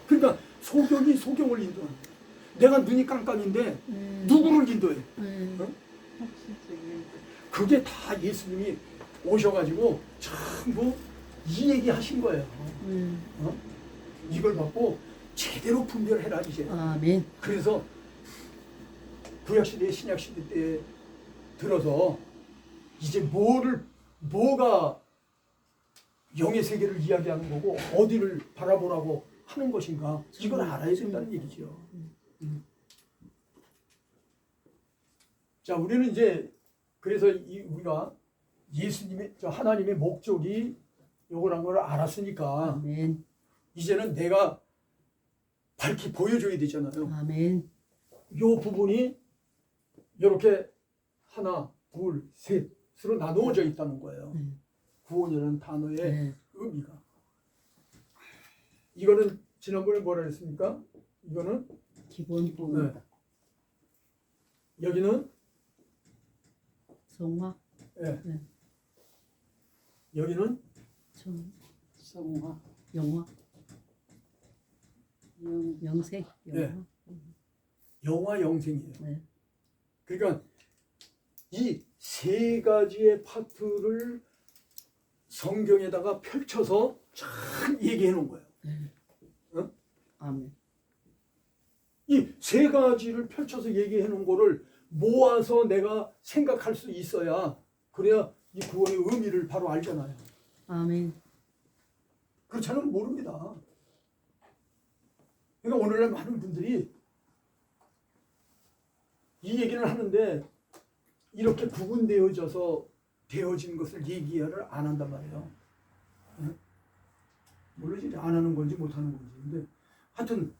그러니까 소경이 소경을 인도하는 거예요. 내가 눈이 깜깜인데 누구를 인도해? 그게 다 예수님이 오셔가지고 전부 이 얘기 하신 거예요. 이걸 받고 제대로 분별해라 이제. 아멘. 그래서 구약시대 신약시대 때 들어서 이제 뭐가 영의 세계를 이야기하는 거고 어디를 바라보라고 하는 것인가 이걸 알아야 된다는 얘기죠. 자, 우리는 이제 그래서 우리가 예수님의 하나님의 목적이 요거란 걸 알았으니까 아멘. 이제는 내가 밝히 보여줘야 되잖아요. 아멘. 요 부분이 이렇게 하나, 둘, 셋으로 나누어져 있다는 거예요. 구원이라는 단어의 네. 의미가. 이거는 지난번에 뭐라 했습니까? 이거는 기본 부분. 네. 여기는 성화. 네. 네. 여기는 성화. 영화. 영생. 영화. 네. 영화 영생이에요. 네. 그러니까 이 세 가지의 파트를 성경에다가 펼쳐서 쫙 얘기해 놓은 거예요. 아멘. 이 세 가지를 펼쳐서 얘기해 놓은 거를 모아서 내가 생각할 수 있어야 그래야 이 구원의 의미를 바로 알잖아요. 아멘. 그렇지 않으면 모릅니다. 그러니까 오늘날 많은 분들이 이 얘기를 하는데 이렇게 구분되어져서 되어진 것을 얘기를 안 한단 말이에요. 물론 이제 안 하는 건지 못 하는 건지. 근데 하여튼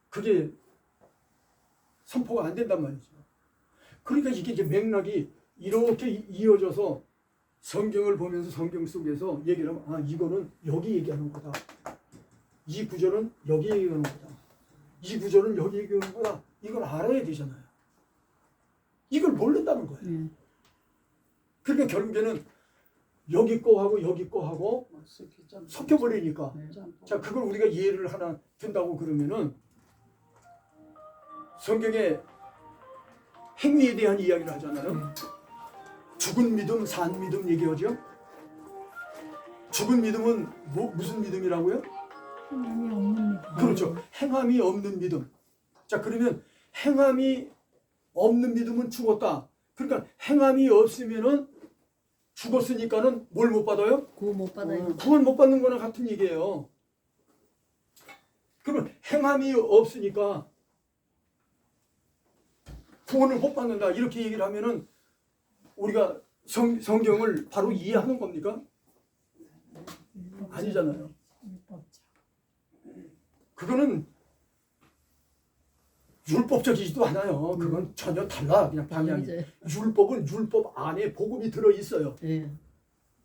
그게 선포가 안 된단 말이죠. 그러니까 이게 이제 맥락이 이렇게 이어져서 성경을 보면서 성경 속에서 얘기를 하면 아 이거는 여기 얘기하는 거다. 이 구절은 여기 얘기하는 거다. 이 구절은 여기 얘기하는 거다. 이걸 알아야 되잖아요. 이걸 모른다는 거예요. 그러니까 결국에는 여기 거하고 여기 거하고 섞여버리니까. 자, 그걸 우리가 예를 하나 든다고 그러면은 성경에 행위에 대한 이야기를 하잖아요. 죽은 믿음, 산 믿음 얘기하죠. 죽은 믿음은 무슨 믿음이라고요? 하나님이 없는 믿음. 그렇죠. 행함이 없는 믿음. 자, 그러면 행함이 없는 믿음은 죽었다. 그러니까 행함이 없으면은 죽었으니까는 뭘 못 받아요? 구원 못 받아요. 구원 못 받는 거나 같은 얘기예요. 그러면 행함이 없으니까 구원을 못 받는다 이렇게 얘기를 하면은 우리가 성경을 바로 이해하는 겁니까? 아니잖아요. 그거는 율법적이지도 않아요. 그건 전혀 달라. 그냥 방향이. 율법은 율법 안에 복음이 들어 있어요. 네.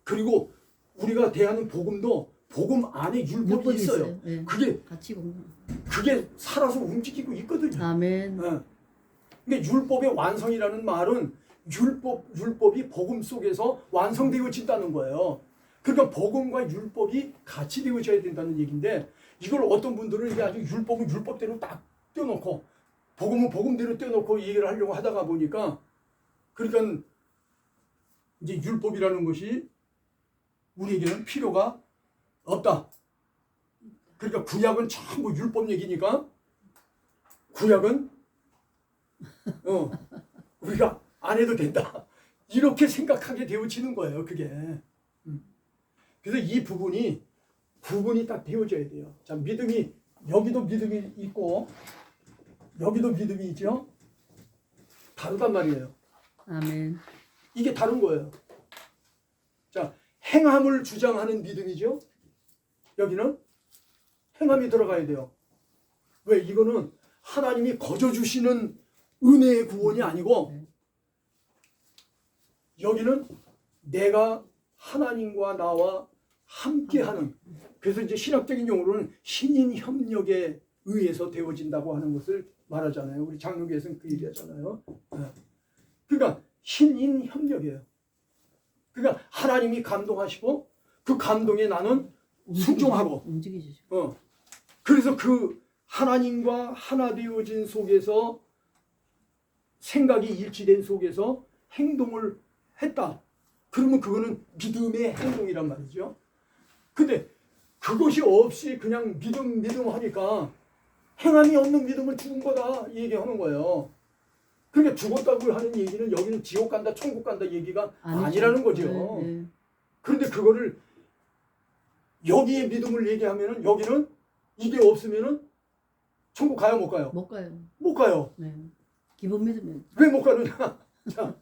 그리고 우리가 대하는 복음도 복음 안에 율법이 있어요. 네. 그게 같이 공부. 그게 살아서 움직이고 있거든요. 아멘. 네. 근데 율법의 완성이라는 말은 율법이 복음 속에서 완성되어진다는 거예요. 그러니까 복음과 율법이 같이 되어져야 된다는 얘기인데 이걸 어떤 분들은 이게 아주 율법은 율법대로 딱 떼어놓고 복음은 복음대로 떼어놓고 얘기를 하려고 하다가 보니까 그러니까 이제 율법이라는 것이 우리에게는 필요가 없다. 그러니까 구약은 전부 율법 얘기니까 구약은 우리가 안 해도 된다. 이렇게 생각하게 되어지는 거예요. 그게. 그래서 이 부분이 구분이 딱 되어져야 돼요. 자, 믿음이 여기도 믿음이 있고 여기도 믿음이 있죠. 다르단 말이에요. 아멘. 이게 다른 거예요. 자, 행함을 주장하는 믿음이죠. 여기는 행함이 들어가야 돼요. 왜? 이거는 하나님이 거저 주시는 은혜의 구원이 아니고 여기는 내가 하나님과 나와 함께하는, 그래서 이제 신학적인 용어로는 신인 협력에 의해서 되어진다고 하는 것을 말하잖아요. 우리 장로교에서는 그 얘기하잖아요. 그러니까 신인 협력이에요. 그러니까 하나님이 감동하시고 그 감동에 나는 순종하고 움직이시죠. 그래서 그 하나님과 하나 되어진 속에서 생각이 일치된 속에서 행동을 했다. 그러면 그거는 믿음의 행동이란 말이죠. 근데 그것이 없이 그냥 믿음 하니까 행함이 없는 믿음은 죽은 거다 얘기하는 거예요. 그러니까 죽었다고 하는 얘기는 여기는 지옥 간다 천국 간다 얘기가 아니라는 거죠. 네. 그런데 그거를 여기에 믿음을 얘기하면은 여기는 이게 없으면은 천국 가요 못 가요? 못 가요. 못 가요. 네. 기본 믿음이 왜 못 가느냐? 자,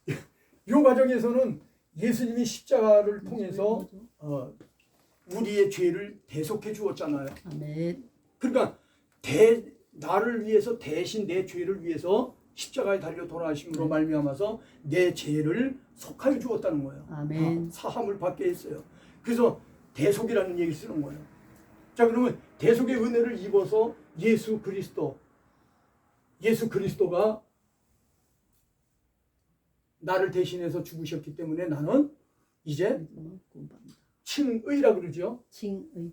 이 과정에서는 예수님이 십자가를 통해서 우리의 죄를 대속해 주었잖아요. 아멘. 그러니까 나를 위해서 대신 내 죄를 위해서 십자가에 달려 돌아가심으로 말미암아서 내 죄를 속하여 주었다는 거예요. 아멘. 사함을 받게 했어요. 그래서 대속이라는 얘기를 쓰는 거예요. 자, 그러면 대속의 은혜를 입어서 예수 그리스도가 나를 대신해서 죽으셨기 때문에 나는 이제 칭의라 그러죠. 칭의.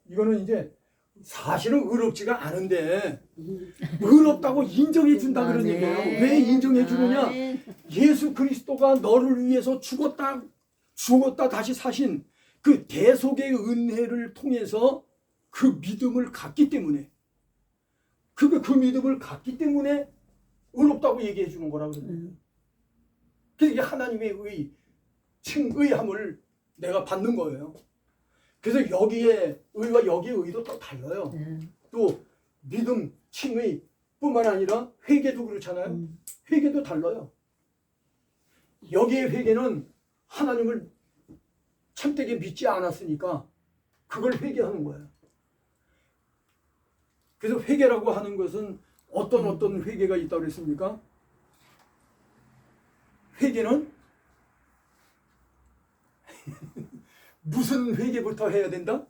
이거는 이제 사실은 의롭지가 않은데 의롭다고 인정해 준다 그런 얘기예요. 왜 인정해 주느냐? 예수 그리스도가 너를 위해서 죽었다 다시 사신 그 대속의 은혜를 통해서 그 믿음을 갖기 때문에 그 믿음을 갖기 때문에 의롭다고 얘기해 주는 거라 그러거든요. 그래서 이게 하나님의 칭의함을 내가 받는 거예요. 그래서 여기에 의와 여기에 의도 또 달라요. 또 믿음, 칭의 뿐만 아니라 회개도 그렇잖아요. 회개도 달라요. 여기에 회개는 하나님을 참되게 믿지 않았으니까 그걸 회개하는 거예요. 그래서 회개라고 하는 것은 어떤 회개가 있다고 그랬습니까? 회개는 무슨 회개부터 해야 된다?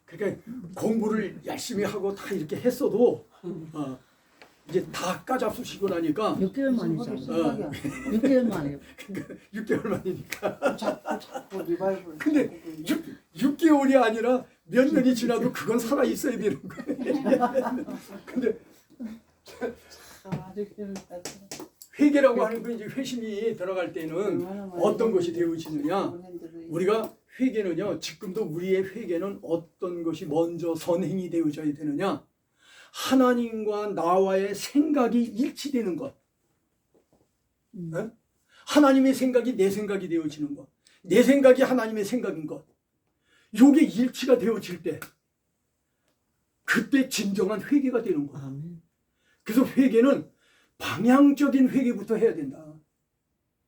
그러니까 공부를 열심히 하고 다 이렇게 했어도 이제 다 까잡수시고 나니까 6개월 만이잖아요. 6개월 만이에요. 6개월 만이니까. 자꾸 리바이벌. 근데 6개월이 아니라 몇 년이 지나도 그건 살아 있어야 되는 거예요. 근데 회개라고 하는 건 이제 회심이 들어갈 때는 어떤 것이 되어지느냐? 우리가 회개는요, 지금도 우리의 회개는 어떤 것이 먼저 선행이 되어져야 되느냐? 하나님과 나와의 생각이 일치되는 것. 네? 하나님의 생각이 내 생각이 되어지는 것. 내 생각이 하나님의 생각인 것. 요게 일치가 되어질 때 그때 진정한 회개가 되는 거야. 아멘. 그래서 회개는 방향적인 회개부터 해야 된다.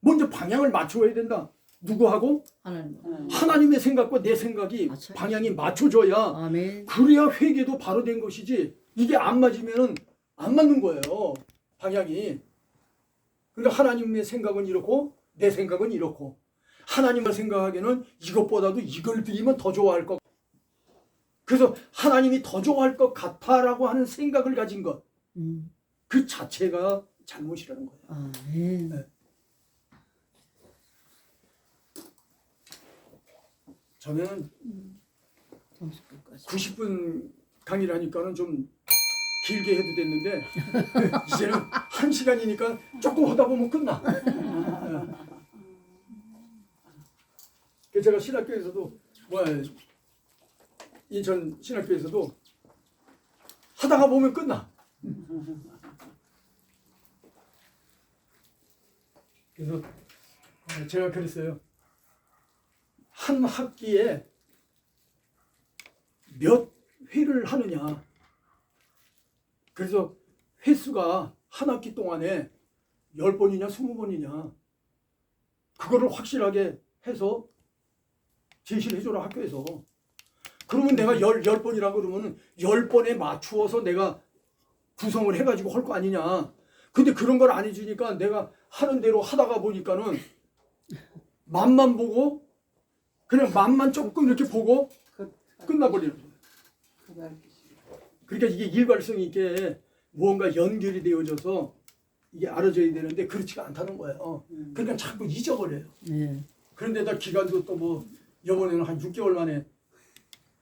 먼저 방향을 맞춰야 된다. 누구하고? 하나님. 하나님의 생각과 내 생각이 방향이 맞춰져야 아멘. 그래야 회개도 바로 된 것이지 이게 안 맞으면 안 맞는 거예요. 방향이. 그러니까 하나님의 생각은 이렇고 내 생각은 이렇고 하나님을 생각하기에는 이것보다도 이걸 드리면 더 좋아할 것. 그래서 하나님이 더 좋아할 것 같아라고 하는 생각을 가진 것. 그 자체가 잘못이라는 거예요. 아멘. 네. 전에는 90분 강의를 하니까는 좀 길게 해도 됐는데 이제는 1시간이니까 조금 하다 보면 끝나. 제가 신학교에서도 인천 신학교에서도 하다가 보면 끝나. 그래서 제가 그랬어요. 한 학기에 몇 회를 하느냐. 그래서 횟수가 한 학기 동안에 10번이냐 20번이냐 그거를 확실하게 해서 제시를 해줘라 학교에서. 그러면 내가 10번이라고 그러면 10번에 맞추어서 내가 구성을 해가지고 할 거 아니냐. 근데 그런 걸 안 해주니까 내가 하는 대로 하다가 보니까는 맛만 보고 그냥 맛만 조금 이렇게 보고 끝나버리는 거예요. 그러니까 이게 일관성 있게 무언가 연결이 되어져서 이게 알아져야 되는데 그렇지가 않다는 거예요. 그러니까 자꾸 잊어버려요. 네. 그런데다 기간도 또 뭐 이번에는 한 6개월 만에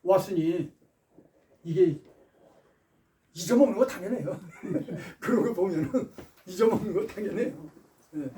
왔으니 이게 잊어먹는 거 당연해요. 그런 거 보면은 잊어먹는 거 당연해요. 네.